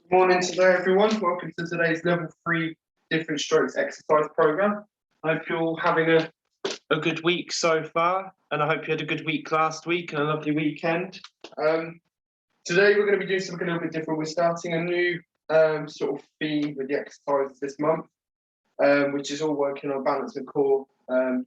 Good morning today, everyone. Welcome to today's level 3 different strokes exercise program. I hope you're all having a good week so far, and I hope you had a good week last week and a lovely weekend. Today we're going to be doing something a little bit different. We're starting a new sort of theme with the exercises this month, which is all working on balance and core,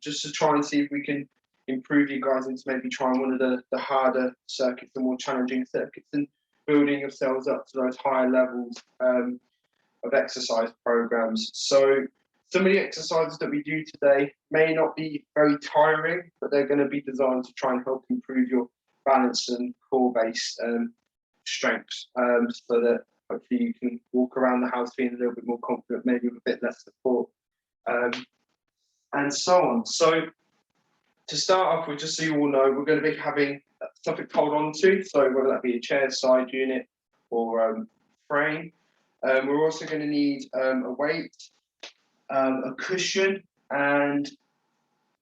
just to try and see if we can improve you guys into maybe trying one of the harder circuits, the more challenging circuits, and building yourselves up to those higher levels of exercise programs. So some of the exercises that we do today may not be very tiring, but they're going to be designed to try and help improve your balance and core-based strengths, so that hopefully you can walk around the house feeling a little bit more confident, maybe with a bit less support, and so on. So to start off with, just so you all know, we're going to be having something to hold on to, so whether that be a chair, side unit, or frame. We're also going to need a weight, a cushion, and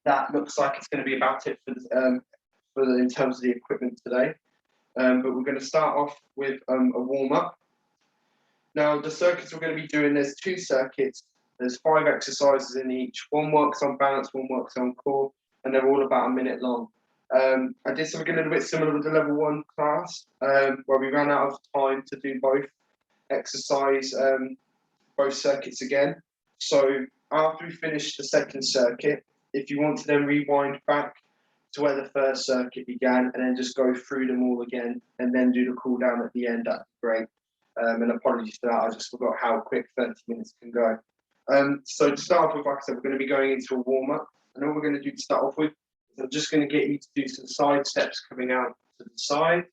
that looks like it's going to be about it for in terms of the equipment today. But we're going to start off with a warm-up. Now, the circuits we're going to be doing, there's 2 circuits. There's 5 exercises in each. One works on balance, one works on core, and they're all about a minute long. I did something a little bit similar with the level 1 class, where we ran out of time to do both circuits again. So after we finish the second circuit, if you want to then rewind back to where the first circuit began and then just go through them all again and then do the cool down at the end, that'd be great. And apologies for that, I just forgot how quick 30 minutes can go. So to start off with, like I said, we're going to be going into a warm-up, and all we're going to do to start off with is I'm just going to get you to do some side steps coming out to the side.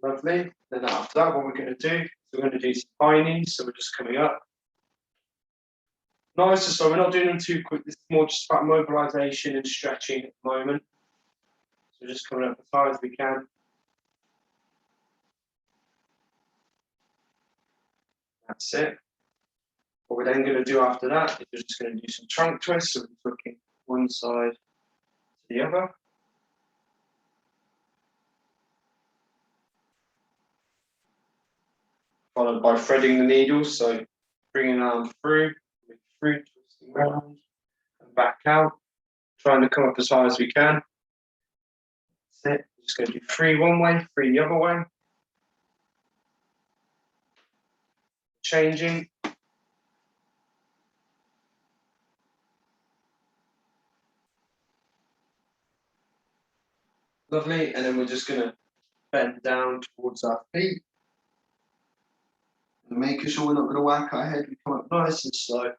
Lovely. Then after that, what we're going to do is we're going to do some high knees, so we're just coming up. Nice and slow, we're not doing them too quick, this is more just about mobilization and stretching at the moment. So just coming up as high as we can. That's it. What we're then going to do after that is we're just going to do some trunk twists, so we're looking one side to the other. Followed by threading the needles, so bringing an arm through, twisting around, and back out, trying to come up as high as we can. That's it. We're just going to do 3 one way, 3 the other way. Changing. Lovely, and then we're just going to bend down towards our feet. And making sure we're not going to whack our head, we come up nice and slow.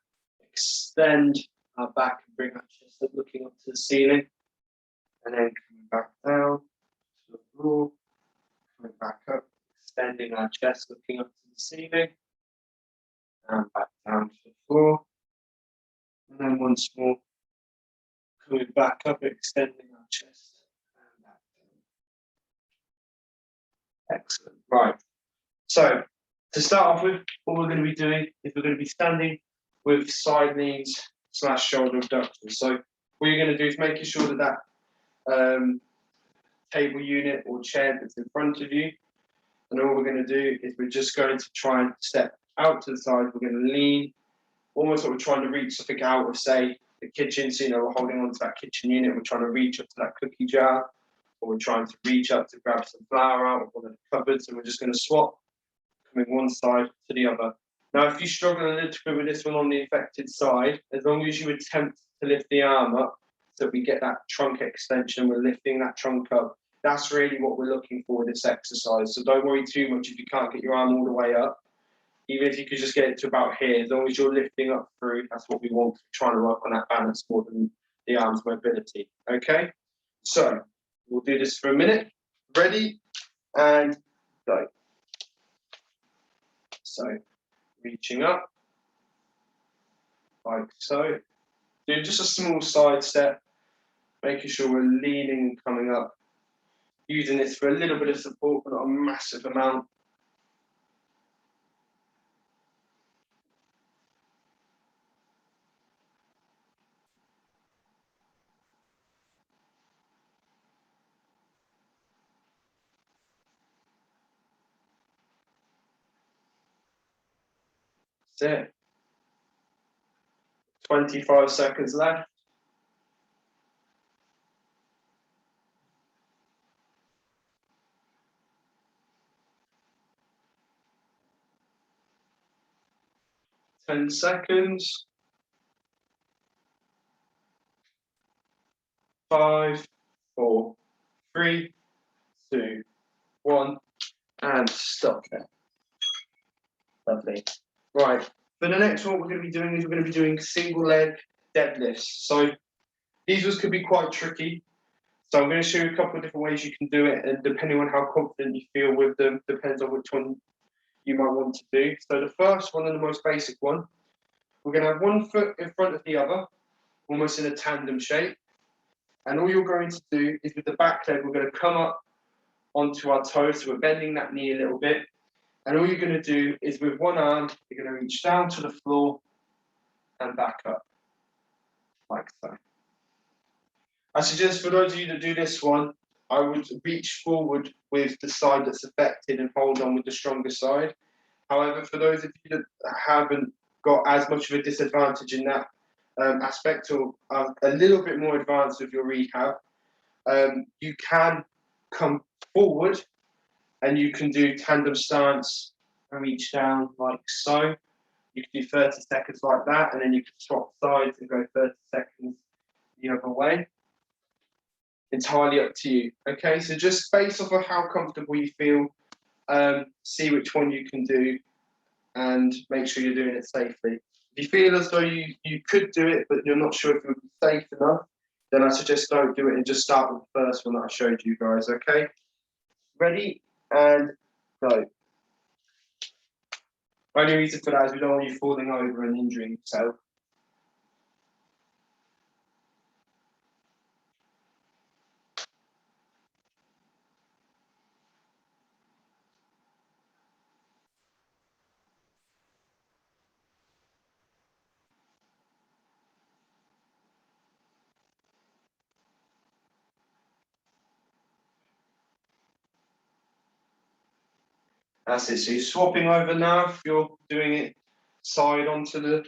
Extend our back and bring our chest up, looking up to the ceiling. And then coming back down to the floor, coming back up, extending our chest, looking up to the ceiling. And back down to the floor. And then once more, coming back up, extending our chest. And back down. Excellent. Right. So, to start off with, what we're going to be doing is we're going to be standing with side knees / shoulder abductors. So what you're going to do is making sure that table unit or chair that's in front of you, and all we're going to do is we're just going to try and step out to the side. We're going to lean, almost like we're trying to reach something out of, say, the kitchen. So, we're holding on to that kitchen unit, we're trying to reach up to that cookie jar, or we're trying to reach up to grab some flour out of one of the cupboards, and we're just going to swap, coming one side to the other. Now, if you struggle a little bit with this one on the affected side, as long as you attempt to lift the arm up, so we get that trunk extension, we're lifting that trunk up. That's really what we're looking for with this exercise. So don't worry too much if you can't get your arm all the way up. Even if you could just get it to about here, as long as you're lifting up through, that's what we want. We're trying to work on that balance more than the arm's mobility. Okay? So we'll do this for a minute. Ready? And go. So, reaching up, like so. Do just a small side step, making sure we're leaning and coming up. Using this for a little bit of support, but not a massive amount. That's it. 25 seconds left. Ten seconds. 5, 4, 3, 2, 1, and stop there. Lovely. Right. For the next one, we're going to be doing is we're going to be doing single leg deadlifts. So these ones could be quite tricky. So I'm going to show you a couple of different ways you can do it, and depending on how confident you feel with them, depends on which one you might want to do. So the first one and the most basic one, we're going to have one foot in front of the other, almost in a tandem shape. And all you're going to do is with the back leg, we're going to come up onto our toes. So we're bending that knee a little bit. And all you're going to do is with one arm, you're going to reach down to the floor and back up, like so. I suggest for those of you that do this one, I would reach forward with the side that's affected and hold on with the stronger side. However, for those of you that haven't got as much of a disadvantage in that aspect, or are a little bit more advanced with your rehab, you can come forward and you can do tandem stance and reach down like so. You can do 30 seconds like that, and then you can swap sides and go 30 seconds the other way. Entirely up to you. Okay, so just based off of how comfortable you feel, see which one you can do and make sure you're doing it safely. If you feel as though you could do it, but you're not sure if it would be safe enough, then I suggest don't do it and just start with the first one that I showed you guys, okay? Ready, and go. Only reason for that is we don't want you falling over and injuring yourself. That's it. So you're swapping over now. If you're doing it side onto the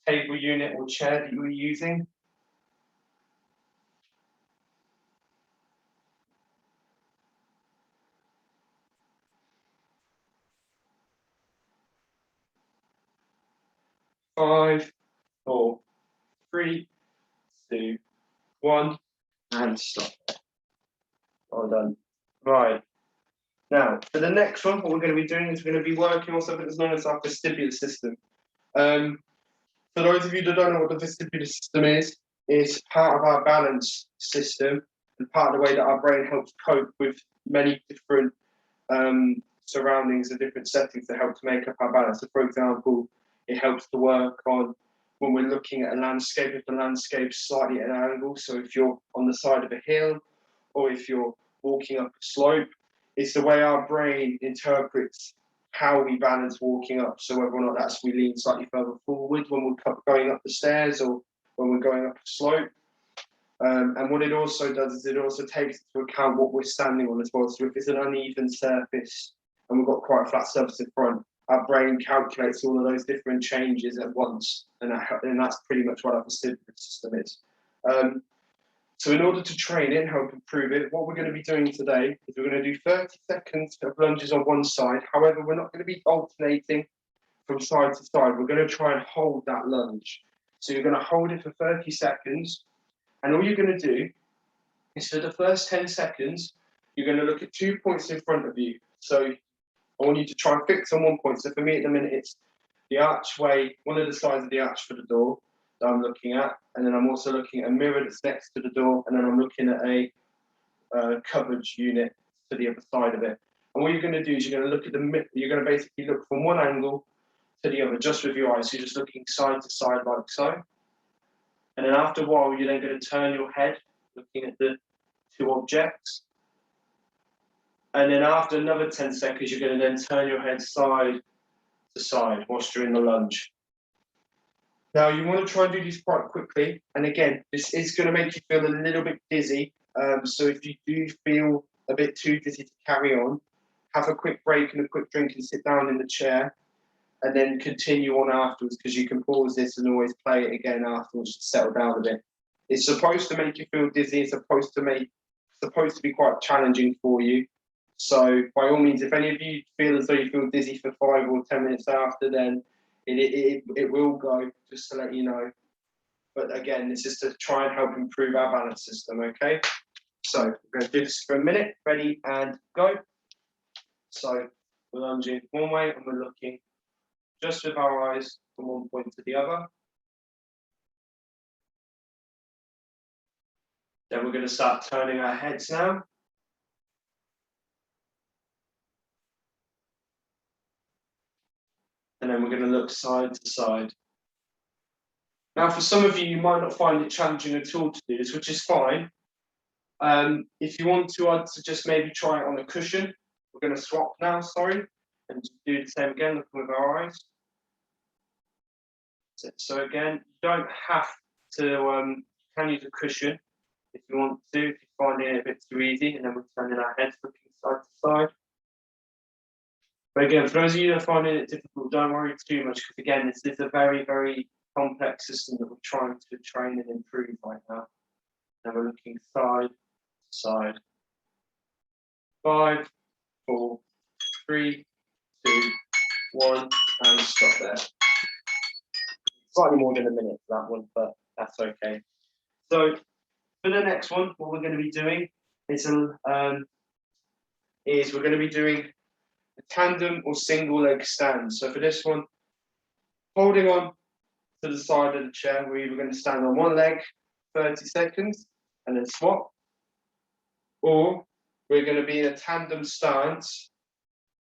table unit or chair that you were using. Five, 4, 3, 2, 1, and stop. Well done. Right. Now, for the next one, what we're going to be doing is we're going to be working on something that's known as our vestibular system. For those of you that don't know what the vestibular system is, it's part of our balance system and part of the way that our brain helps cope with many different surroundings and different settings that help to make up our balance. So, for example, it helps to work on when we're looking at a landscape, if the landscape's slightly at an angle. So if you're on the side of a hill or if you're walking up a slope, it's the way our brain interprets how we balance walking up. So whether or not that's we lean slightly further forward when we're going up the stairs or when we're going up a slope. And what it also does is it also takes into account what we're standing on as well. So if it's an uneven surface and we've got quite a flat surface in front, our brain calculates all of those different changes at once. And that's pretty much what our vestibular system is. So in order to train it and help improve it, what we're going to be doing today is we're going to do 30 seconds of lunges on one side. However, we're not going to be alternating from side to side. We're going to try and hold that lunge. So you're going to hold it for 30 seconds. And all you're going to do is for the first 10 seconds, you're going to look at 2 points in front of you. So I want you to try and fix on one point. So for me at the minute, it's the archway, one of the sides of the arch for the door that I'm looking at. And then I'm also looking at a mirror that's next to the door. And then I'm looking at a cupboard unit to the other side of it. And what you're going to do is you're going to look at you're going to basically look from one angle to the other, just with your eyes. So you're just looking side to side like so. And then after a while, you're then going to turn your head, looking at the two objects. And then after another 10 seconds, you're going to then turn your head side to side whilst you're in the lunge. Now, you want to try and do this quite quickly. And again, this is going to make you feel a little bit dizzy. So if you do feel a bit too dizzy to carry on, have a quick break and a quick drink and sit down in the chair. and then continue on afterwards, because you can pause this and always play it again afterwards to settle down a bit. It's supposed to make you feel dizzy. It's supposed to be quite challenging for you. So by all means, if any of you feel as though you feel dizzy for 5 or 10 minutes after, then it will go, just to let you know. But again, this is to try and help improve our balance system, okay? So we're going to do this for a minute. Ready and go. So we're lunging one way and we're looking just with our eyes from one point to the other. Then we're going to start turning our heads now. And then we're going to look side to side. Now, for some of you, you might not find it challenging at all to do this, which is fine. If you want to, I'd suggest maybe try it on a cushion. We're going to swap now, sorry, and do the same again, looking with our eyes. So again, you don't have to, you can use a cushion if you want to, if you find it a bit too easy, and then we're turning our heads looking side to side. But again, for those of you that are finding it difficult, don't worry too much, because again, this is a very, very complex system that we're trying to train and improve right now. And we're looking side to side. 5, 4, 3, 2, 1, and stop there. Slightly more than a minute for that one, but that's okay. So for the next one, what we're going to be doing is we're going to be doing a tandem or single leg stand. So for this one, holding on to the side of the chair, we're either going to stand on one leg 30 seconds and then swap, or we're going to be in a tandem stance,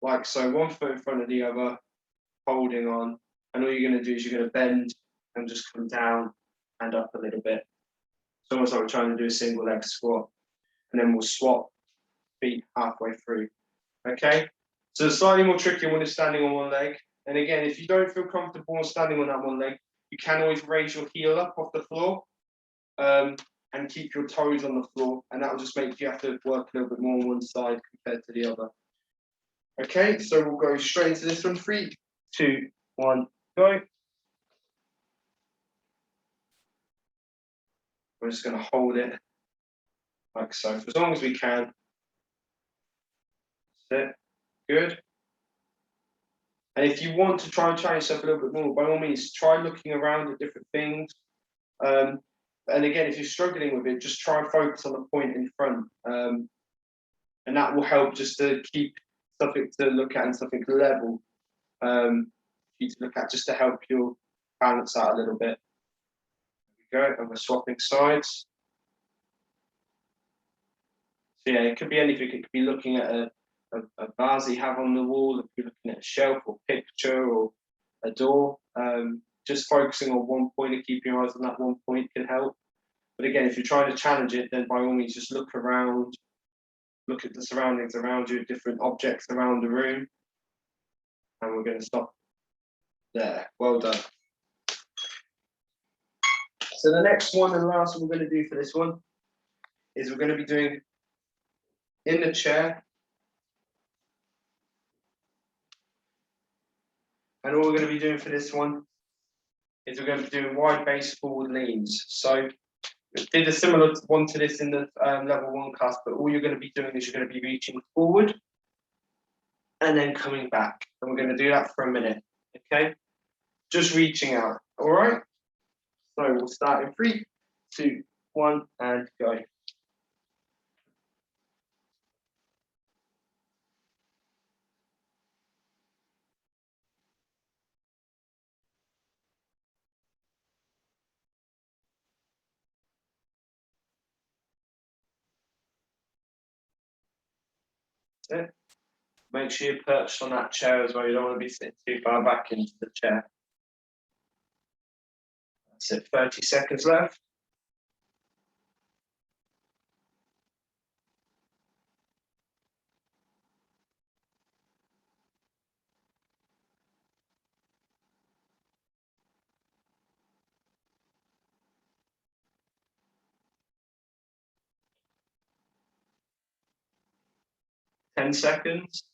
like so, one foot in front of the other, holding on, and all you're going to do is you're going to bend and just come down and up a little bit. It's almost like we're trying to do a single leg squat, and then we'll swap feet halfway through. Okay, so it's slightly more tricky when you're standing on one leg. And again, if you don't feel comfortable standing on that one leg, you can always raise your heel up off the floor and keep your toes on the floor, and that will just make you have to work a little bit more on one side compared to the other. Okay, so we'll go straight into this one. 3, 2, 1, go. We're just going to hold it like so for as long as we can. That's it. Good. And if you want to try and challenge yourself a little bit more, by all means, try looking around at different things. And again, if you're struggling with it, just try and focus on the point in front. And that will help just to keep something to look at and something level for you to look at, just to help you balance out a little bit. There we go, and we're swapping sides. So yeah, it could be anything. It could be looking at a vase you have on the wall, it could be looking at a shelf or picture or a door. Just focusing on one point and keeping your eyes on that one point can help. But again, if you're trying to challenge it, then by all means, just look around, look at the surroundings around you, different objects around the room. And we're going to stop there. Well done. So the next one and last one we're going to do for this one is we're going to be doing in the chair. And all we're going to be doing for this one is we're going to be doing wide base forward leans. So we did a similar one to this in the level 1 class, but all you're going to be doing is you're going to be reaching forward and then coming back. And we're going to do that for a minute, okay? Just reaching out, all right? So we'll start in 3, 2, 1, and go. That's it. Make sure you're perched on that chair as well. You don't want to be sitting too far back into the chair. That's it, 30 seconds left. Ten seconds.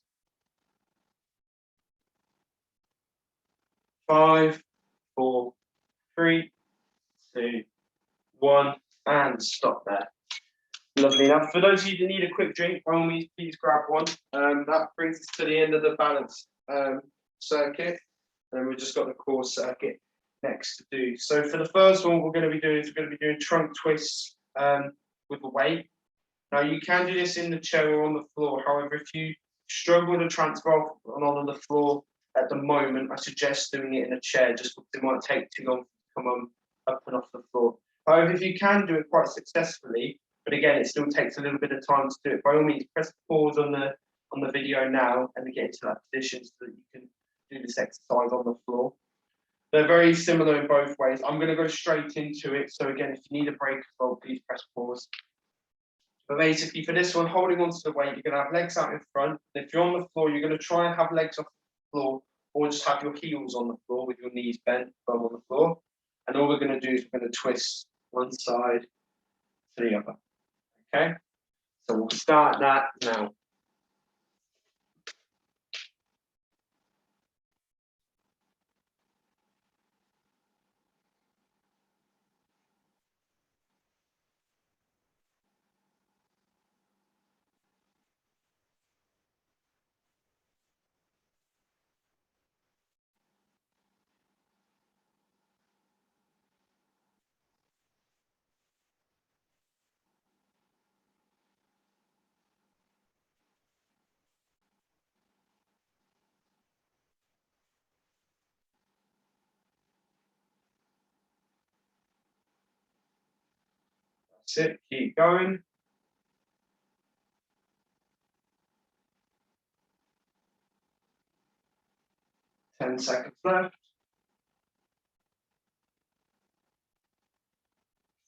5, 4, 3, 2, 1, and stop there. Lovely. Now, for those of you that need a quick drink, by all means, please grab one. That brings us to the end of the balance circuit. And we've just got the core circuit next to do. So for the first one, we're going to be doing trunk twists with a weight. Now, you can do this in the chair or on the floor. However, if you struggle to transfer on the floor at the moment, I suggest doing it in a chair just because it might take too long to come up and off the floor. However, if you can do it quite successfully, but again, it still takes a little bit of time to do it, by all means, press pause on the video now and get into that position so that you can do this exercise on the floor. They're very similar in both ways. I'm going to go straight into it. So again, if you need a break as well, please press pause. But basically, for this one, holding onto the weight, you're going to have legs out in front. And if you're on the floor, you're going to try and have legs off the floor, or just have your heels on the floor with your knees bent, bum on the floor. And all we're going to do is we're going to twist one side to the other. Okay? So we'll start that now. That's it. Keep going. 10 seconds left.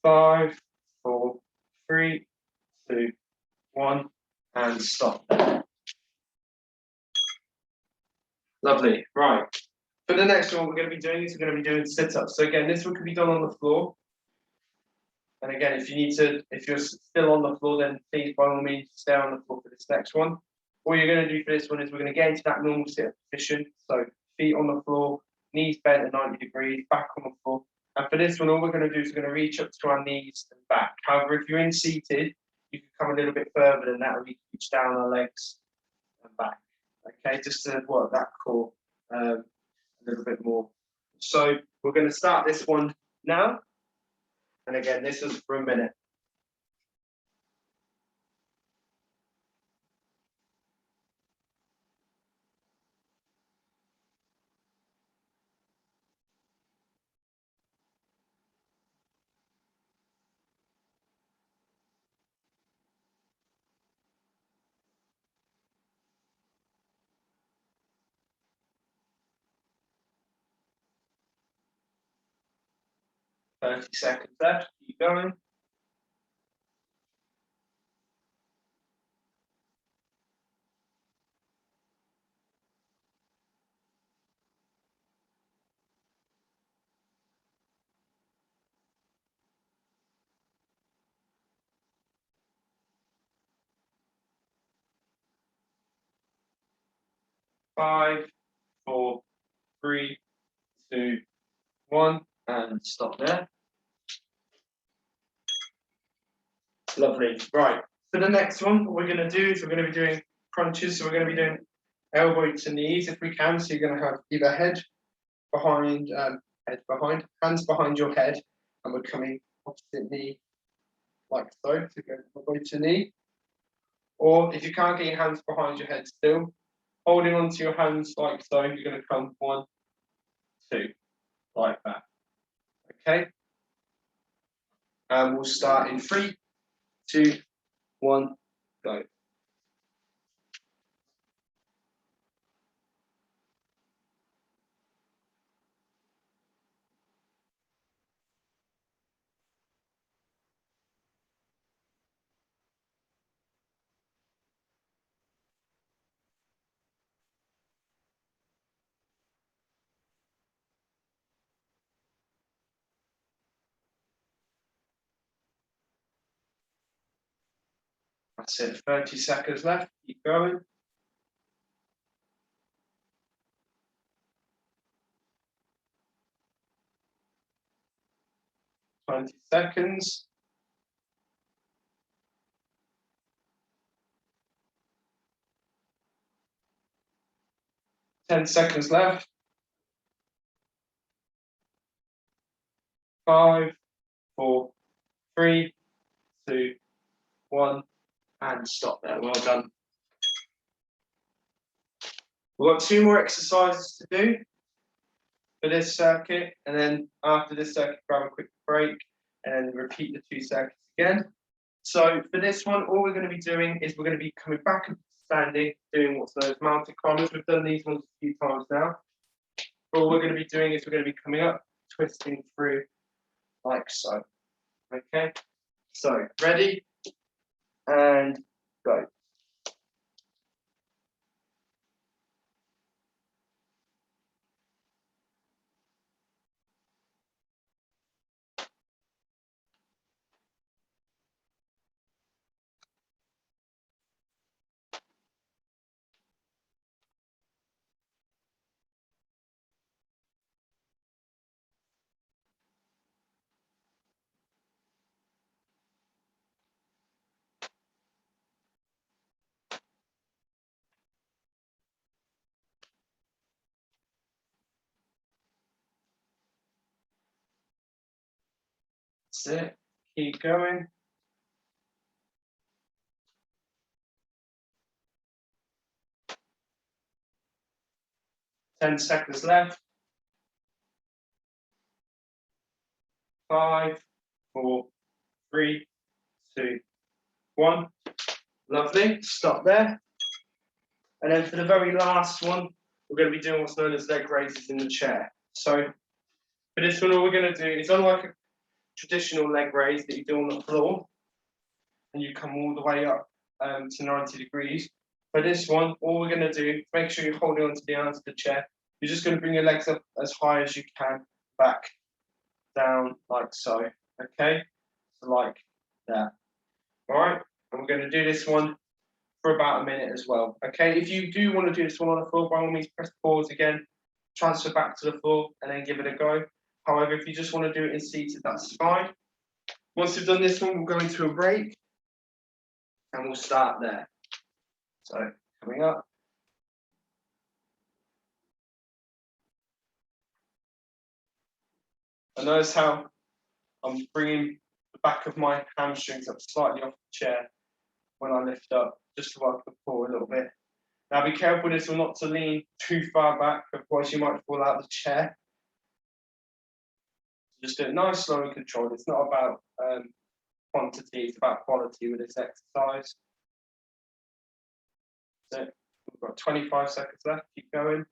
5, 4, 3, 2, 1, and stop. Lovely. Right. For the next one, we're going to be doing sit-ups. So again, this one can be done on the floor. And again, if you're still on the floor, then please by all means stay on the floor for this next one. What you're going to do for this one is we're going to get into that normal sit-up position. So feet on the floor, knees bent at 90 degrees, back on the floor. And for this one, all we're going to do is we're going to reach up to our knees and back. However, if you're in seated, you can come a little bit further than that, and we can reach down our legs and back. Okay, just to work that core a little bit more. So we're going to start this one now. And again, this is for a minute. Seconds left. Keep going. 5, 4, 3, 2, 1, and stop there. Lovely. Right. For the next one, what we're going to do is we're going to be doing crunches. So we're going to be doing elbow to knees if we can. So you're going to have either head behind, hands behind your head, and we're coming opposite knee like so to go elbow to knee. Or if you can't get your hands behind your head still, holding onto your hands like so, you're going to come 1, 2, like that. Okay. And we'll start in 3, 2, 1, go. That's it. 30 seconds left. Keep going. 20 seconds. 10 seconds left. 5, 4, 3, 2, 1, and stop there. Well done. We've got 2 more exercises to do for this circuit, and then after this circuit, grab a quick break and then repeat the 2 circuits again. So for this one, all we're going to be doing is we're going to be coming back and standing, doing what's known as mounted climbers. We've done these ones a few times now. All we're going to be doing is we're going to be coming up, twisting through like so. Okay, so ready and go. That's it. Keep going. 10 seconds left. 5, 4, 3, 2, 1. Lovely. Stop there. And then for the very last one, we're going to be doing what's known as leg raises in the chair. So for this one, all we're going to do is unlike a traditional leg raise that you do on the floor, and you come all the way up to 90 degrees. For this one, all we're going to do, make sure you're holding onto the arms of the chair. You're just going to bring your legs up as high as you can, back, down, like so. Okay, so like that. All right, and we're going to do this one for about a minute as well. Okay, if you do want to do this one on the floor, by all means press pause again, transfer back to the floor, and then give it a go. However, if you just want to do it in seated, that's fine. Once we've done this one, we'll go into a break, and we'll start there. So coming up. And notice how I'm bringing the back of my hamstrings up slightly off the chair when I lift up, just to work the core a little bit. Now be careful with this one not to lean too far back, otherwise you might fall out of the chair. Just do it nice, slow and controlled. It's not about quantity, it's about quality with this exercise. So we've got 25 seconds left, keep going.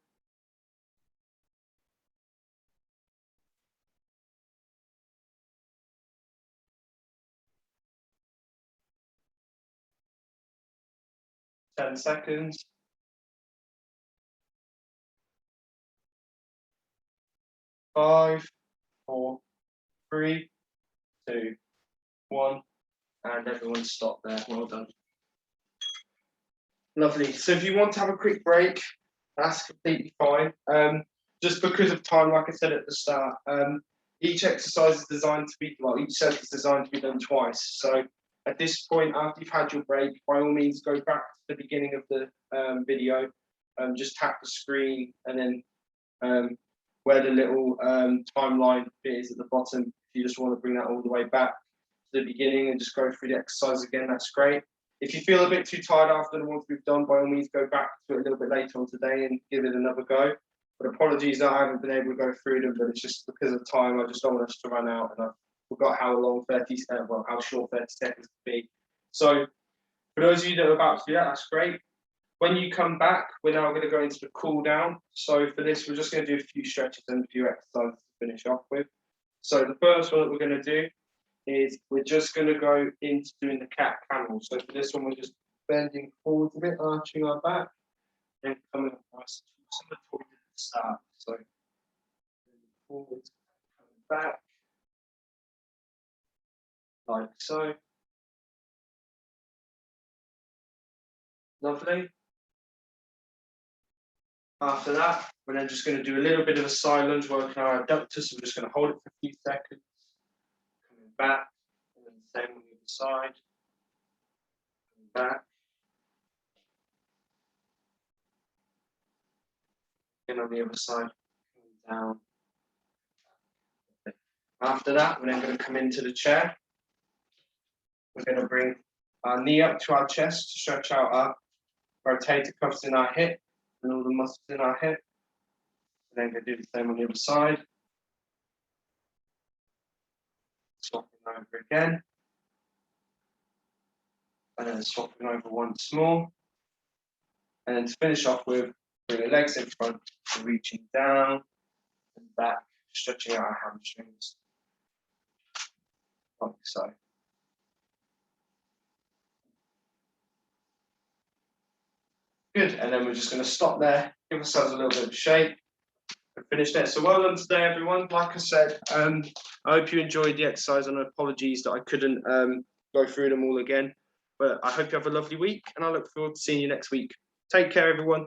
Ten seconds. 5, 4, 3, 2, 1, and everyone stop there. Well done. Lovely. So if you want to have a quick break, that's completely fine. Just because of time, like I said at the start, each exercise is designed to be, well, each set is designed to be done twice. So at this point, after you've had your break, by all means, go back to the beginning of the video, just tap the screen, and then where the little timeline bit is at the bottom, if you just want to bring that all the way back to the beginning and just go through the exercise again, that's great. If you feel a bit too tired after the ones we've done, by all means, go back to it a little bit later on today and give it another go. But apologies that I haven't been able to go through them, but it's just because of time. I just don't want us to run out, and I forgot how long 30 seconds, well, how short 30 seconds could be. So for those of you that are about to do that, that's great. When you come back, we're now going to go into the cool down. So for this, we're just going to do a few stretches and a few exercises to finish off with. So the first one that we're going to do is we're just going to go into doing the cat camel. So for this one, we're just bending forwards a bit, arching our back, and coming up nice, similar to what we did at the start. So bending forwards, coming back, like so. Lovely. After that, we're then just going to do a little bit of a side lunge working our adductor. So we're just going to hold it for a few seconds, back, and then the same on the other side, and back. And on the other side, down. After that, we're then going to come into the chair. We're going to bring our knee up to our chest to stretch out our rotator cuffs in our hip and all the muscles in our hip. We're then going to do the same on the other side. Swapping over again. And then swapping over once more. And then to finish off with, bring the legs in front, reaching down and back, stretching out our hamstrings. Like so. Good, and then we're just going to stop there, give ourselves a little bit of shape, and finish there. So well done today, everyone. Like I said, I hope you enjoyed the exercise, and apologies that I couldn't go through them all again. But I hope you have a lovely week, and I look forward to seeing you next week. Take care, everyone.